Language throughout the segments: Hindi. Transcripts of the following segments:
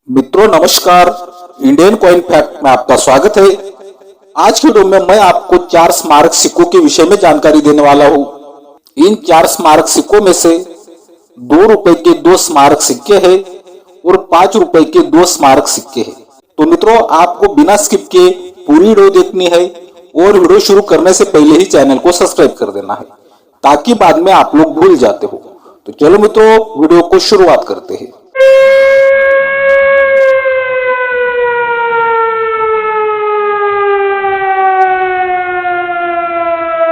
मित्रों नमस्कार, इंडियन कॉइन फैक्ट में आपका स्वागत है। आज की वीडियो में मैं आपको 4 स्मारक सिक्कों के विषय में जानकारी देने वाला हूँ। इन 4 स्मारक सिक्कों में से 2 रुपए के 2 स्मारक सिक्के हैं और 5 रुपए के 2 स्मारक सिक्के हैं। तो मित्रों आपको बिना स्किप किए पूरी वीडियो देखनी है और वीडियो शुरू करने से पहले ही चैनल को सब्सक्राइब कर देना है ताकि बाद में आप लोग भूल जाते हो। तो चलो मित्रों वीडियो को शुरुआत करते हैं।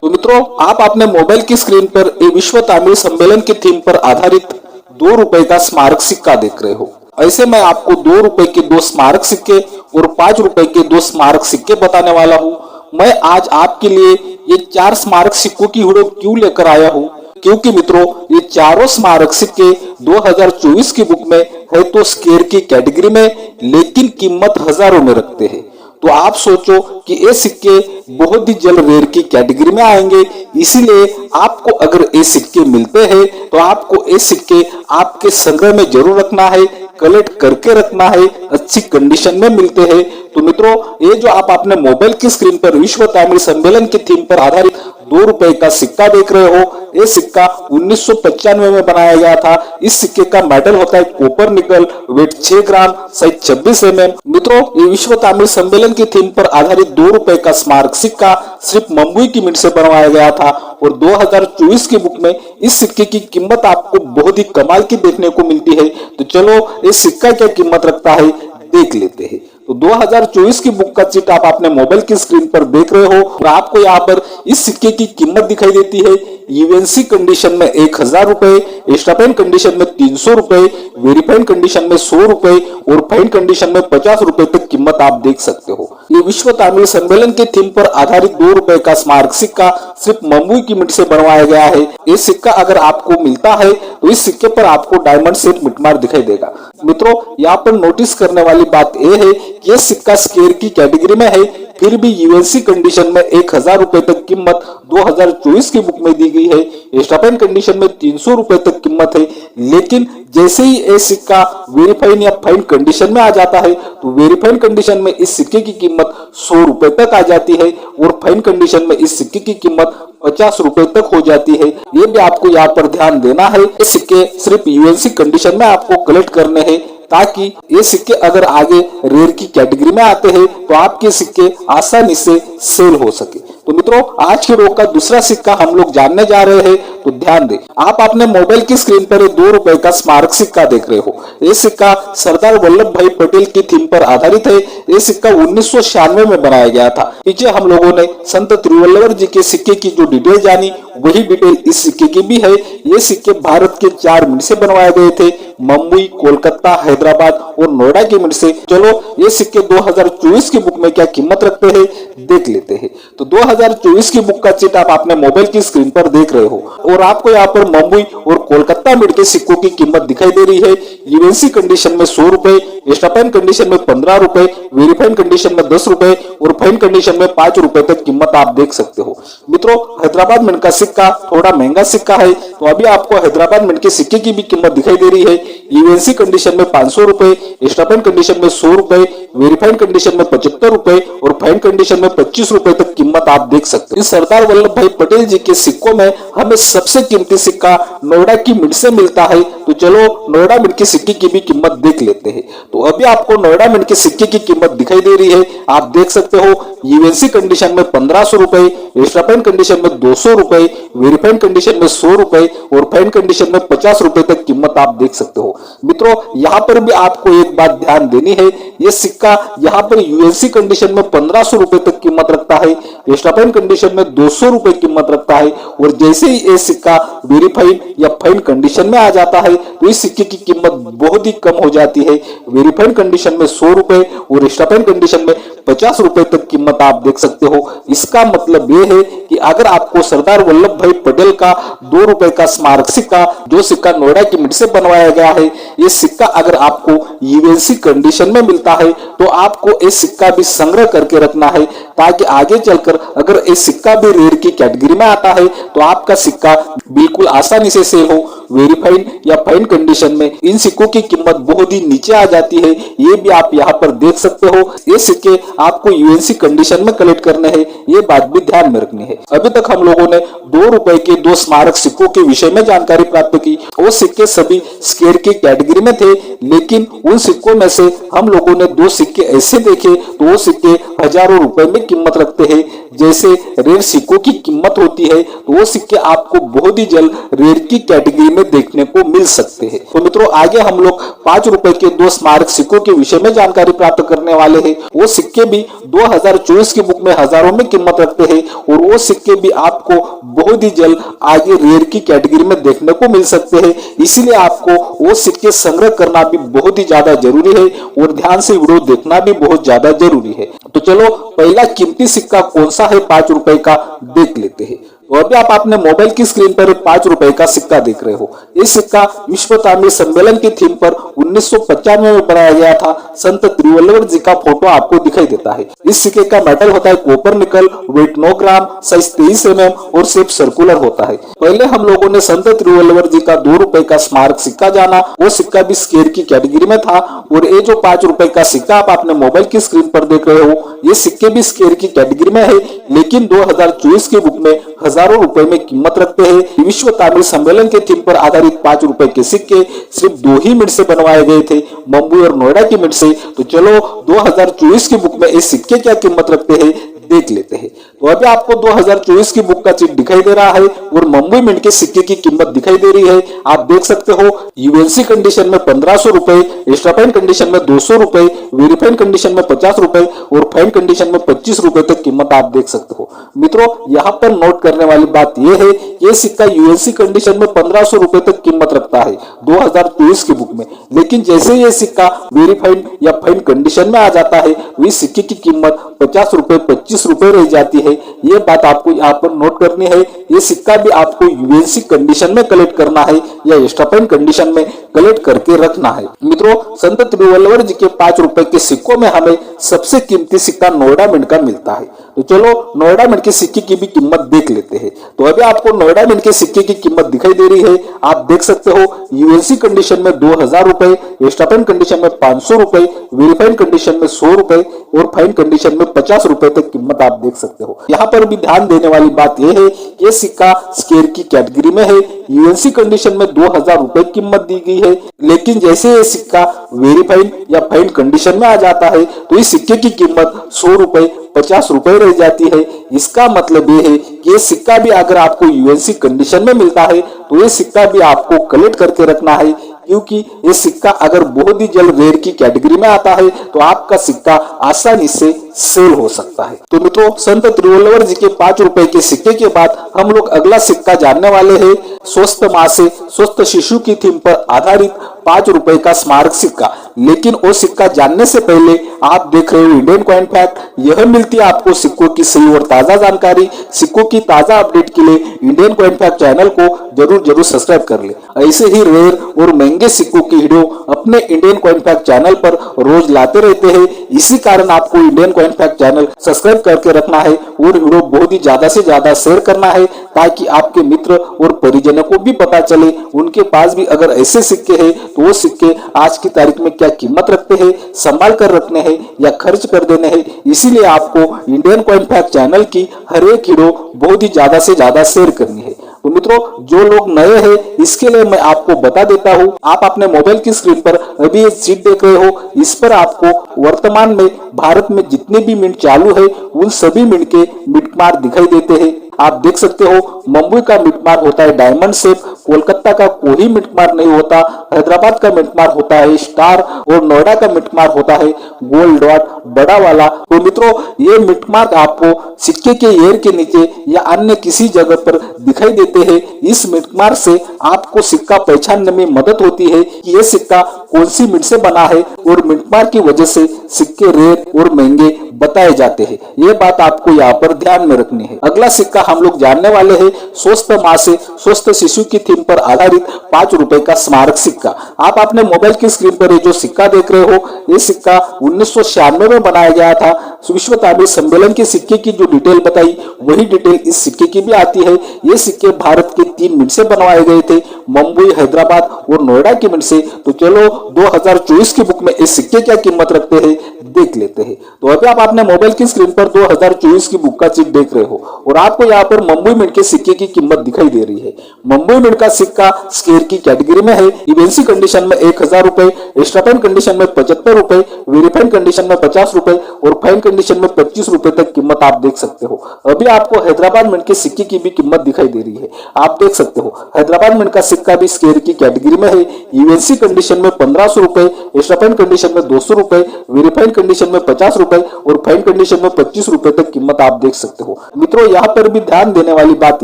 तो मित्रों आप अपने मोबाइल की स्क्रीन पर एक विश्व तमिल सम्मेलन के थीम पर आधारित 2 रुपए का स्मारक सिक्का देख रहे हो। ऐसे मैं आपको 2 रुपए के 2 स्मारक सिक्के और 5 रुपए के 2 स्मारक सिक्के बताने वाला हूँ। मैं आज आपके लिए ये 4 स्मारक सिक्कों की वीडियो क्यों लेकर आया हूँ, क्योंकि मित्रों ये चारों स्मारक सिक्के 2024 की बुक में है तो स्केयर की कैटेगरी में, लेकिन कीमत हजारों में रखते हैं। तो आप सोचो कि ये सिक्के बहुत ही जल्द रेयर की कैटेगरी में आएंगे, इसीलिए आपको अगर ये सिक्के मिलते हैं तो आपको ये सिक्के आपके संग्रह में जरूर रखना है, कलेक्ट करके रखना है, अच्छी कंडीशन में मिलते हैं। तो मित्रों ये जो आप अपने मोबाइल की स्क्रीन पर विश्व तमिल सम्मेलन के थीम पर आधारित 2 रुपए का सिक्का देख रहे हो, ये सिक्का 1995 में बनाया गया था। इस सिक्के का मेटल होता है कॉपर निकल, वेट 6 ग्राम, साइज 26 mm। मित्रों ये विश्व तमिल सम्मेलन की थीम पर आधारित 2 रुपए का स्मारक सिक्का सिर्फ मुंबई की मिंट से बनवाया गया था और 2024 की बुक में इस सिक्के की कीमत आपको बहुत ही कमाल की देखने को मिलती है। तो चलो ये सिक्का क्या कीमत रखता है देख लेते हैं। तो 2024 की बुक का चिट आप अपने मोबाइल की स्क्रीन पर देख रहे हो और आपको यहाँ पर इस सिक्के की कीमत दिखाई देती है। यूएनसी कंडीशन में 1000 रुपए, स्टापेन कंडीशन में 300 रुपए, वेरीफाइड कंडीशन में 100 रुपए और फाइन कंडीशन में 50 रुपए तक कीमत आप देख सकते हो। ये विश्व तमिल सम्मेलन के थीम पर आधारित 2 रुपए का स्मारक सिक्का सिर्फ मुंबई की मिंट से बनवाया गया है। ये सिक्का अगर आपको मिलता है तो इस सिक्के पर आपको डायमंड सेट मिटमार दिखाई देगा। मित्रों यहाँ पर नोटिस करने वाली बात यह है कि यह सिक्का स्केयर की कैटेगरी में है, फिर भी यूएनसी कंडीशन में 1000 रुपए तक कीमत 2024 की बुक में दी गई है। स्टापेन कंडीशन में 300 रुपए तक कीमत है, लेकिन जैसे ही ये सिक्का वेरीफाइड या फाइन कंडीशन में आ जाता है तो वेरीफाइड कंडीशन में इस सिक्के की कीमत 100 रुपए तक आ जाती है और फाइन कंडीशन में इस सिक्के की कीमत 50 रुपए तक हो जाती है। ये भी आपको यहाँ पर ध्यान देना है। ये सिक्के सिर्फ यूएनसी कंडीशन में आपको कलेक्ट करने हैं ताकि ये सिक्के अगर आगे रेयर की कैटेगरी में आते हैं तो आपके सिक्के आसानी से सेल हो सके। तो मित्रों आज के वीडियो का दूसरा सिक्का हम लोग जानने जा रहे हैं, तो ध्यान दें। आप अपने मोबाइल की स्क्रीन पर 2 रुपए का स्मारक सिक्का देख रहे हो। ये सिक्का सरदार वल्लभ भाई पटेल की थीम पर आधारित है। ये सिक्का 1996 में बनाया गया था। पीछे हम लोगों ने संत तिरुवल्लुवर जी के सिक्के की जो डिटेल जानी वही डिटेल इस सिक्के की भी है। ये सिक्के भारत के 4 मिंट से बनवाए गए थे, मुंबई, कोलकाता, हैदराबाद और नोएडा की मिंट से। चलो ये सिक्के 2024 की बुक में क्या कीमत रखते हैं देख लेते हैं। तो 2024 की बुक का चिट आप अपने मोबाइल की स्क्रीन पर देख रहे हो और आपको यहाँ पर मुंबई और कोलकाता मिंट के सिक्कों की कीमत दिखाई दे रही है। यूएनसी कंडीशन में 100 रुपए, स्टापेन कंडीशन में 15 रुपए, वेरीफाइड कंडीशन में 10 रुपए और फाइन कंडीशन में 5 रुपए तक कीमत आप देख सकते हो। मित्रों हैदराबाद मिंट का सिक्का थोड़ा महंगा सिक्का है, तो अभी आपको हैदराबाद मिंट के सिक्के की भी कीमत दिखाई दे रही है। यूएनसी कंडीशन में 500 रुपए, स्टापेन कंडीशन में 100 रुपए, वेरीफाइड कंडीशन में 75 रुपए और फाइन कंडीशन में 25 रुपए तक कीमत आप देख सकते हो। सरदार वल्लभ भाई पटेल जी के सिक्कों में हमें सबसे कीमती सिक्का नोएडा की मिंट से मिलता है। तो चलो नोएडा मिंट के सिक्के की भी कीमत देख लेते हैं। तो अभी आपको नोएडा मिंट के सिक्के की कीमत दिखाई दे रही है, आप देख सकते हो। यूएनसी कंडीशन में 1500 रुपए, स्टापेन कंडीशन में 200 रुपए, वेरीफाइड कंडीशन में 100 रुपए और फाइन कंडीशन में 50 रुपए तक कीमत आप देख सकते हो। मित्रों यहाँ पर भी आपको एक बात ध्यान देनी है, ये सिक्का यहाँ पर यूएनसी कंडीशन में 1500 रुपए तक कीमत रखता है, स्टापेन कंडीशन में 200 रुपए कीमत रखता है और जैसे ही ये सिक्का वेरीफाइड या फाइन कंडीशन में आ जाता है तो इस सिक्के की कीमत बहुत ही कम हो जाती है। वेरीफाइड कंडीशन में 100 रुपए और स्टापेन कंडीशन में 50 रुपए तक कीमत आप देख सकते हो। इसका मतलब ये है कि अगर आपको सरदार वल्लभ भाई पटेल का 2 रुपए का स्मारक सिक्का, जो सिक्का नोएडा की मिंट से बनवाया गया है, ये सिक्का अगर आपको यूएनसी कंडीशन में मिलता है तो आपको ये सिक्का भी संग्रह करके रखना है ताकि आगे चलकर अगर ये सिक्का भी रेयर की कैटेगरी में आता है तो आपका सिक्का बिल्कुल आसानी से सेल हो, वेरीफाइड या फाइन कंडीशन में इन सिक्कों की कीमत बहुत ही नीचे आ जाती है। ये भी आप यहाँ पर देख सकते हो। ये सिक्के आपको यूएनसी कंडीशन में कलेक्ट करने हैं, ये बात भी ध्यान में रखनी है। अभी तक हम लोगों ने 2 रुपए के 2 स्मारक सिक्कों के विषय में जानकारी प्राप्त की। वो सिक्के सभी स्केयर की कैटेगरी में थे, लेकिन उन सिक्कों में से हम लोगों ने 2 सिक्के ऐसे देखे तो वो सिक्के हजारों रुपए में कीमत रखते हैं। जैसे रेयर सिक्कों की कीमत होती है तो वो सिक्के आपको बहुत ही जल्द रेयर की कैटेगरी में देखने को मिल सकते हैं। तो मित्रों, आगे हम लोग 5 रुपए के 2 स्मारक सिक्कों के विषय में जानकारी प्राप्त करने वाले हैं। वो सिक्के भी 2024 की बुक में हजारों में कीमत रखते हैं और वो सिक्के भी आपको बहुत ही जल्द आगे रेयर की कैटेगरी में देखने को मिल सकते हैं। इसीलिए आपको वो सिक्के संग्रह करना भी बहुत ही ज्यादा जरूरी है और ध्यान से वीडियो देखना भी बहुत ज्यादा जरूरी है। तो चलो पहला कीमती सिक्का कौन सा है 5 रुपए का देख लेते हैं। तो अभी आप अपने मोबाइल की स्क्रीन पर 5 रुपए का सिक्का देख रहे हो। ये सिक्का विश्व तामिल सम्मेलन की थीम पर 1995 में बनाया गया था। संत तिरुवल्लुवर जी का फोटो आपको दिखाई देता है। इस सिक्के का मेटल होता है कॉपर निकल, वेट 9 ग्राम, साइज 23 mm और शेप सर्कुलर होता है। पहले हम लोगों ने संत तिरुवल्लुवर जी का 2 रुपए का स्मारक सिक्का जाना। वो सिक्का भी स्केयर की कैटेगरी में था और ये जो 5 रुपए का सिक्का आप अपने मोबाइल की स्क्रीन पर देख रहे हो, ये सिक्के भी स्केयर की कैटेगरी में है, लेकिन 2024 की बुक में हजारों रुपए में कीमत रखते हैं। विश्व तामिल सम्मेलन के थीम पर आधारित 5 रुपए के सिक्के सिर्फ 2 ही मिनट से बनवाए गए थे, मुंबई और नोएडा की मिनट से। तो चलो 2024 की बुक में इस सिक्के क्या कीमत रखते हैं देख लेते हैं। तो अभी आपको 2024 की बुक का चिट दिखाई दे रहा है और मुंबई मिंट के सिक्के की कीमत दिखाई दे रही है। आप देख सकते हो यूएनसी कंडीशन में 1500 रुपए, एक्स्ट्रा फाइन कंडीशन में 200 रुपए, वेरीफाइड कंडीशन में 50 रुपए और फाइन कंडीशन में 25 रुपए तक कीमत आप देख सकते हो। मित्रों, यहाँ पर नोट करने वाली बात यह है, ये सिक्का यूएनसी कंडीशन में 1500 रुपए तक कीमत रखता है 2023 की बुक में, लेकिन जैसे ये सिक्का वेरीफाइड या फाइन कंडीशन में आ जाता है, इस सिक्के की कीमत 50 रुपए 25 रुपए रह जाती है। ये बात आपको यहाँ पर नोट करनी है। ये सिक्का भी आपको यूएनसी कंडीशन में कलेक्ट करना है या एक्स्ट्रा फाइन कंडीशन में कलेक्ट करके रखना है। मित्रों, संत तिरुवल्लुवर जी के 5 रुपए के सिक्कों में हमें सबसे कीमती सिक्का नोएडा मिंट का मिलता है। तो चलो नोएडा मिंट के सिक्के की भी कीमत देख लेते हैं। तो अभी आपको नोएडा मिंट के सिक्के की कीमत दिखाई दे रही है। आप देख सकते हो यूएनसी कंडीशन में 2000 रुपए, एक्स्ट्रा फाइन कंडीशन में 500 रुपए, वेरीफाइड कंडीशन में 100 रुपए और फाइन कंडीशन में 50 रुपए तक कीमत आप देख सकते हो। यहाँ पर भी ध्यान देने वाली बात यह है, ये सिक्का स्केयर की कैटेगरी में है। यूएनसी कंडीशन में 2000 रुपए कीमत दी गई है, लेकिन जैसे ये सिक्का वेरीफाइड या फाइन कंडीशन में आ जाता है तो इस सिक्के की कीमत 100 रुपए 50 रुपए रह जाती है। इसका मतलब ये है कि ये सिक्का भी अगर आपको यूएनसी कंडीशन में मिलता है तो ये सिक्का भी आपको कलेक्ट करके रखना है, क्योंकि ये सिक्का अगर बहुत ही जल्द रेयर की कैटेगरी में आता है तो आपका सिक्का आसानी से सेल हो सकता है। तो मित्रों, संत तिरुवल्लुवर जी के 5 रुपए के सिक्के के बाद हम लोग अगला सिक्का जानने वाले हैं। स्वस्थ माँ से स्वस्थ शिशु की थीम पर आधारित 5 रुपए का स्मारक सिक्का। लेकिन वो सिक्का जानने से पहले आप देख रहे हो इंडियन कॉइन फैक्ट। यह मिलती है आपको सिक्कों की सही और ताजा जानकारी। सिक्कों की ताजा अपडेट के लिए इंडियन कॉइन फैक्ट चैनल को जरूर सब्सक्राइब कर ले। ऐसे ही रेयर और महंगे सिक्कों की वीडियो अपने इंडियन कॉइन फैक्ट चैनल पर रोज लाते रहते हैं। इसी कारण आपको Indian coin fact channel subscribe करके रखना है और वीडियो बहुत ही ज्यादा से ज्यादा शेयर करना है, ताकि आपके मित्र और परिजनों को भी पता चले उनके पास भी अगर ऐसे सिक्के हैं तो वो सिक्के आज की तारीख में क्या कीमत रखते हैं, संभाल कर रखने हैं या खर्च कर देने हैं। इसीलिए आपको इंडियन कॉइन फैक्ट चैनल की हर एक वीडियो बहुत ही ज्यादा से ज्यादा शेयर करनी है। तो मित्रों, जो लोग नए हैं इसके लिए मैं आपको बता देता हूँ, आप अपने मोबाइल की स्क्रीन पर अभी ये शीट देख रहे हो, इस पर आपको वर्तमान में भारत में जितने भी मिंट चालू है उन सभी मिंट के मिंट मार्क दिखाई देते हैं। आप देख सकते हो मुंबई का मिंट मार्क होता है डायमंड शेप, कोलकाता का कोई मिंट मार्क नहीं होता, हैदराबाद का मिंट मार्क होता है स्टार और नोएडा का मिंट मार्क होता है गोल्ड डॉट बड़ा वाला। तो मित्रों, ये मिंट मार्क आपको सिक्के के एयर के नीचे या अन्य किसी जगह पर दिखाई देते हैं। इस मिंट मार्क से आपको सिक्का पहचानने में मदद होती है कि ये सिक्का कौन सी मिंट से बना है और मिंट मार्क की वजह से सिक्के रेयर और महंगे बताए जाते हैं। ये बात आपको यहाँ पर ध्यान में रखनी है। अगला सिक्का हम लोग जानने वाले हैं स्वस्थ माँ से स्वस्थ शिशु की थीम पर आधारित 5 रुपए का स्मारक सिक्का। आप अपने मोबाइल की स्क्रीन पर ये जो सिक्का देख रहे हो, ये सिक्का 1996 में बनाया गया था। विश्व तामिल सम्मेलन के सिक्के की जो डिटेल बताई वही डिटेल इस सिक्के की भी आती है। ये सिक्के भारत के 3 मिंट से बनवाए गए थे, मुंबई, हैदराबाद और नोएडा की मिंट से। तो चलो 2024 की बुक में इस सिक्के क्या कीमत रखते हैं देख लेते हैं। तो अभी आप अपने मोबाइल की स्क्रीन पर 2024 की बुक का चिट देख रहे हो और आपको यहाँ पर मुंबई मिंट के सिक्के की कीमत दिखाई दे रही है। मुंबई मिंट का सिक्का स्केयर की कैटेगरी में है। इवेंसी कंडीशन में 1000 रुपए, एक्स्ट्रा फाइन कंडीशन में 75 रुपए, वेरीफाइड कंडीशन में 50 रुपए और फाइन कंडीशन में 25 रुपए तक कीमत आप देख सकते हो। अभी आपको हैदराबाद मिंट के सिक्के की भी कीमत दिखाई दे रही है, आप देख सकते हो। हैदराबाद मिंट का सिक्का भी स्केयर की कैटेगरी में है। यूएनसी कंडीशन में 1500 रुपए, एक्स्ट्रा फाइन कंडीशन में 200 रुपए, वेरीफाइड कंडीशन में 50 रुपए और फाइन कंडीशन में 25 रुपए तक कीमत आप देख सकते हो। मित्रों यहाँ पर भी ध्यान देने वाली बात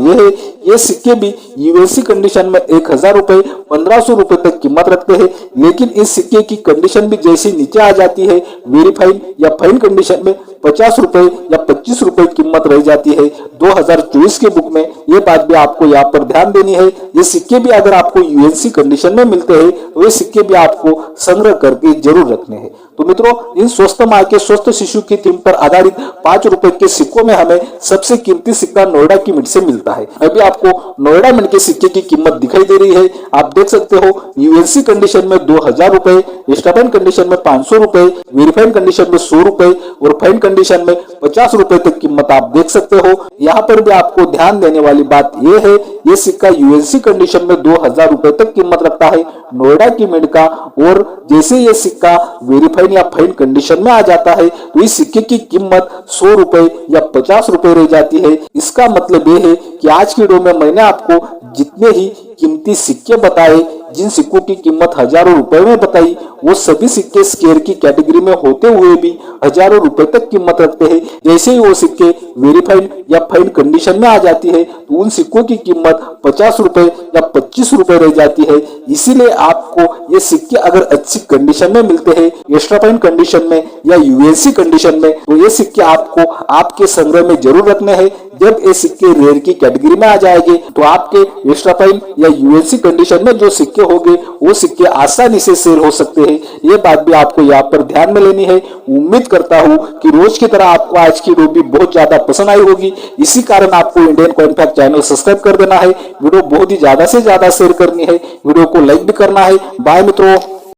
यह है, ये सिक्के भी यूएनसी कंडीशन में 1000 रुपए, 1500 रुपए तक कीमत रखते हैं, लेकिन इस सिक्के की कंडीशन भी जैसे नीचे आ जाती है वेरीफाइड या फाइन कंडीशन में 50 रुपए या 25 रुपए कीमत रह जाती है 2024 के बुक में। ये बात भी आपको यहाँ पर ध्यान देनी है। ये सिक्के भी अगर आपको यूएनसी कंडीशन में मिलते हैं तो ये सिक्के भी आपको संग्रह करके जरूर रखने हैं। तो मित्रों, इन स्वस्थ माँ के स्वस्थ शिशु की थीम पर आधारित 5 रुपए के सिक्कों में हमें सबसे कीमती सिक्का नोएडा की मिंट से मिलता है। अभी आपको नोएडा मिंट के सिक्के की कीमत दिखाई दे रही है, आप देख सकते हो। यूएनसी कंडीशन में 2000 रुपए, एक्स्ट्रा फाइन कंडीशन में 500 रुपए, वेरीफाइड कंडीशन में 100 रुपए और फाइन कंडीशन में 50 रुपए तक कीमत आप देख सकते हो। यहाँ पर भी आपको ध्यान देने वाली बात यह है, ये सिक्का यूएनसी कंडीशन में 2000 रुपए तक कीमत रखता है नोएडा की मिंट का, और जैसे ये सिक्का वेरीफाइड या फाइन कंडीशन में आ जाता है तो इस सिक्के की कीमत 100 रुपए या 50 रुपए रह जाती है। इसका मतलब ये है कि आज की वीडियो में मैंने आपको जितने ही कीमती सिक्के बताए, जिन सिक्कों की कीमत हजारों रुपए में बताई, वो सभी सिक्के स्केयर की कैटेगरी में होते हुए भी हजारों रुपए तक कीमत रखते हैं। जैसे ही वो सिक्के वेरीफाइड या फाइन कंडीशन में आ जाती है तो उन सिक्कों की कीमत 50 रुपए या 25 रुपए रह जाती है। इसीलिए आपको ये सिक्के अगर अच्छी कंडीशन में मिलते हैं, एक्स्ट्रा फाइन कंडीशन में या यूएनसी कंडीशन में, तो ये सिक्के आपको आपके संग्रह में जरूर रखने हैं। जब ये सिक्के रेयर की कैटेगरी में आ जाएंगे तो आपके एक्स्ट्रा फाइन या यूएनसी कंडीशन में जो सिक्के होंगे वो सिक्के आसानी से सेल हो सकते हैं। ये बात भी आपको यहाँ पर ध्यान में लेनी है। उम्मीद करता हूँ कि रोज की तरह आपको आज की वीडियो भी बहुत ज्यादा पसंद आई होगी। इसी कारण आपको Indian coin fact channel subscribe कर देना है, वीडियो बहुत ही ज्यादा से ज्यादा शेयर करनी है, वीडियो को लाइक भी करना है। बाय मित्रों।